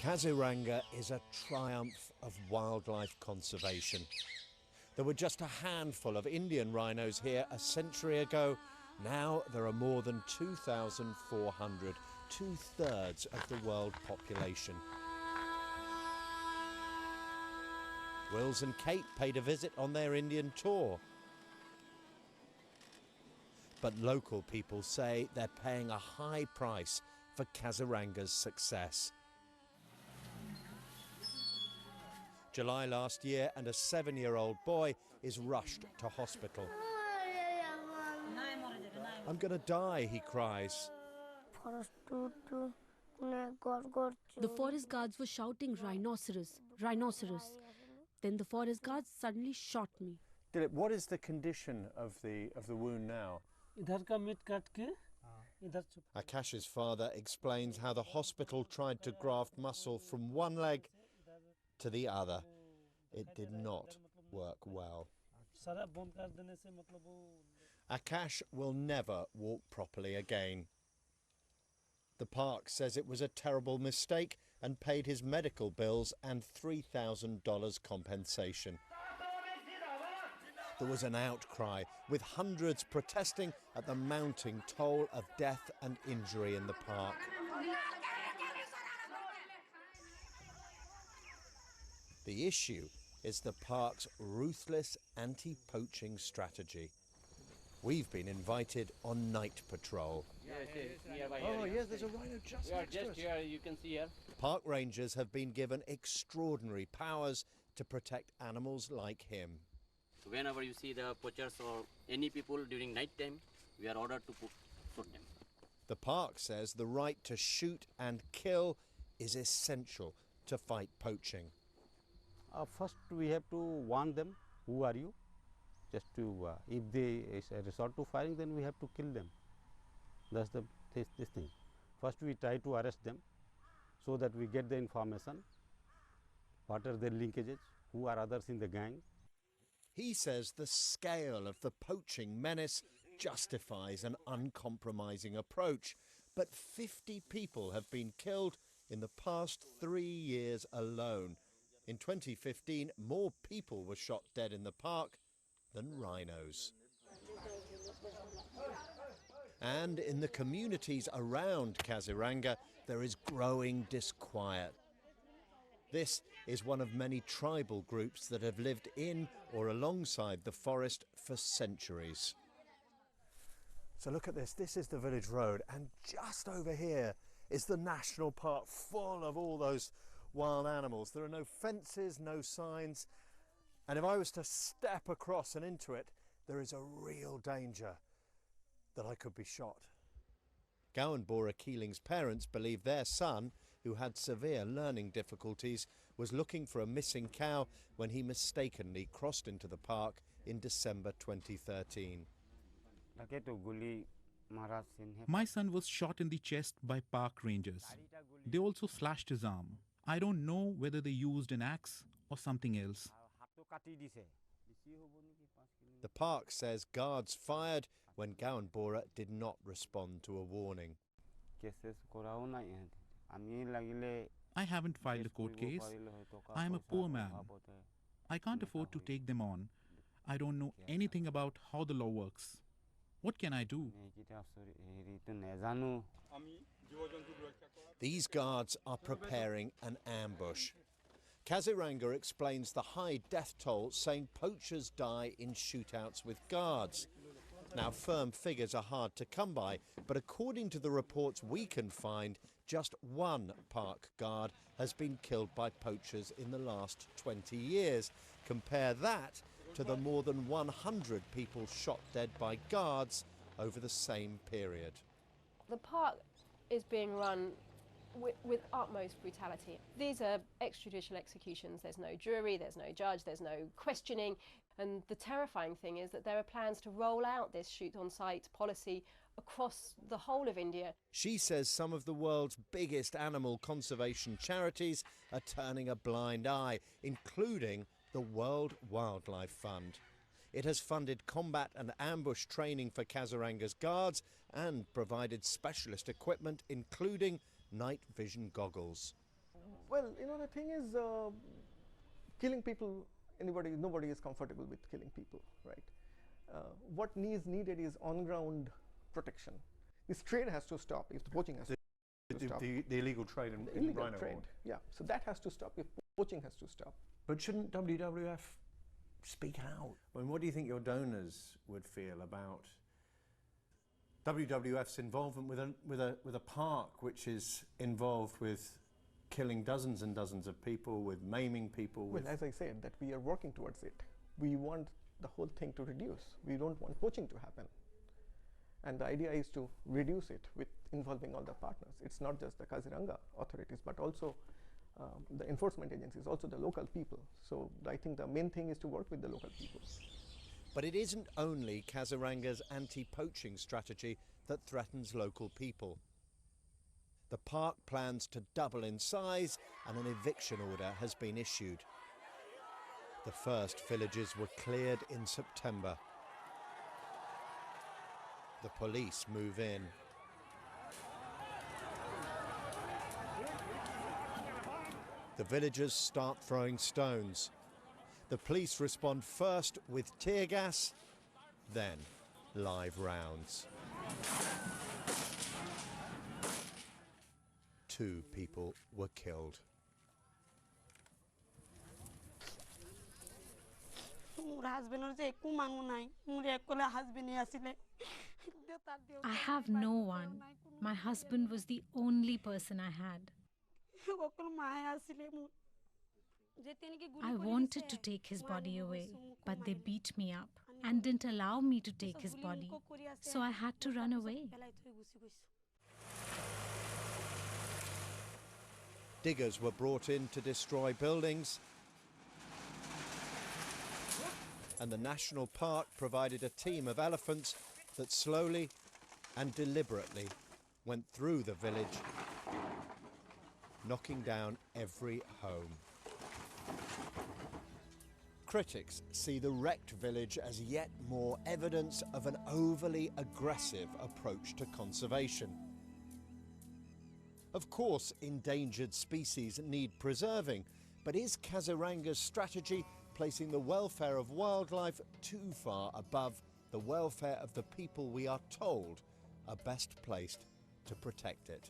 Kaziranga is a triumph of wildlife conservation. There were just a handful of Indian rhinos here a century ago. Now there are more than 2,400, two-thirds of the world population. Wills and Kate paid a visit on their Indian tour. But local people say they're paying a high price for Kaziranga's success. July last year, and a 7-year-old boy is rushed to hospital. "I'm going to die," he cries. The forest guards were shouting, "Rhinoceros, rhinoceros." Then the forest guards suddenly shot me. Dilip, what is the condition of the wound now? Akash's father explains how the hospital tried to graft muscle from one leg to the other. It did not work well. Akash will never walk properly again. The park says it was a terrible mistake and paid his medical bills and $3,000 compensation. There was an outcry, with hundreds protesting at the mounting toll of death and injury in the park. The issue is the park's ruthless anti-poaching strategy. We've been invited on night patrol. Oh, yes, there's a rhino just next to us. Here, you can see here. Park rangers have been given extraordinary powers to protect animals like him. Whenever you see the poachers or any people during night time, we are ordered to shoot them. The park says the right to shoot and kill is essential to fight poaching. First, we have to warn them, who are you? Just to, if they resort to firing, then we have to kill them. That's this thing. First, we try to arrest them so that we get the information. What are their linkages? Who are others in the gang? He says the scale of the poaching menace justifies an uncompromising approach. But 50 people have been killed in the past 3 years alone. In 2015, more people were shot dead in the park than rhinos. And in the communities around Kaziranga, there is growing disquiet. This is one of many tribal groups that have lived in or alongside the forest for centuries. So look at this. This is the village road, and just over here is the national park full of all those wild animals. There are no fences, no signs, and if I was to step across and into it, there is a real danger that I could be shot. Gowan Bora Keeling's parents believe their son, who had severe learning difficulties, was looking for a missing cow when he mistakenly crossed into the park in December 2013. My son was shot in the chest by park rangers. They also slashed his arm. I don't know whether they used an axe or something else. The park says guards fired when Gowan Bora did not respond to a warning. I haven't filed a court case. I am a poor man. I can't afford to take them on. I don't know anything about how the law works. What can I do? These guards are preparing an ambush. Kaziranga explains the high death toll, saying poachers die in shootouts with guards. Now, firm figures are hard to come by, but according to the reports we can find, just one park guard has been killed by poachers in the last 20 years. Compare that to the more than 100 people shot dead by guards over the same period. The park is being run with utmost brutality. These are extrajudicial executions. There's no jury, there's no judge, there's no questioning. And the terrifying thing is that there are plans to roll out this shoot-on-sight policy across the whole of India. She says some of the world's biggest animal conservation charities are turning a blind eye, including the World Wildlife Fund. It has funded combat and ambush training for Kaziranga's guards and provided specialist equipment, including night vision goggles. Well, you know, the thing is, killing people, nobody is comfortable with killing people, right? What is needed is on-ground protection. This trade has to stop. If the poaching has to stop. The illegal trade in illegal rhino trade, horn. yeah. So that has to stop if poaching has to stop. But shouldn't WWF speak out? I mean, what do you think your donors would feel about WWF's involvement with a park which is involved with killing dozens and dozens of people, with maiming people? Well, as I said, that we are working towards it. We want the whole thing to reduce. We don't want poaching to happen. And the idea is to reduce it with involving all the partners. It's not just the Kaziranga authorities, but also the enforcement agencies, also the local people. So I think the main thing is to work with the local people. But it isn't only Kaziranga's anti-poaching strategy that threatens local people. The park plans to double in size and an eviction order has been issued. The first villages were cleared in September. The police move in. The villagers start throwing stones. The police respond first with tear gas, then live rounds. 2 people were killed. I have no one. My husband was the only person I had. I wanted to take his body away, but they beat me up and didn't allow me to take his body. So I had to run away. Diggers were brought in to destroy buildings, and the national park provided a team of elephants that slowly and deliberately went through the village, knocking down every home. Critics see the wrecked village as yet more evidence of an overly aggressive approach to conservation. Of course, endangered species need preserving, but is Kaziranga's strategy placing the welfare of wildlife too far above the welfare of the people we are told are best placed to protect it?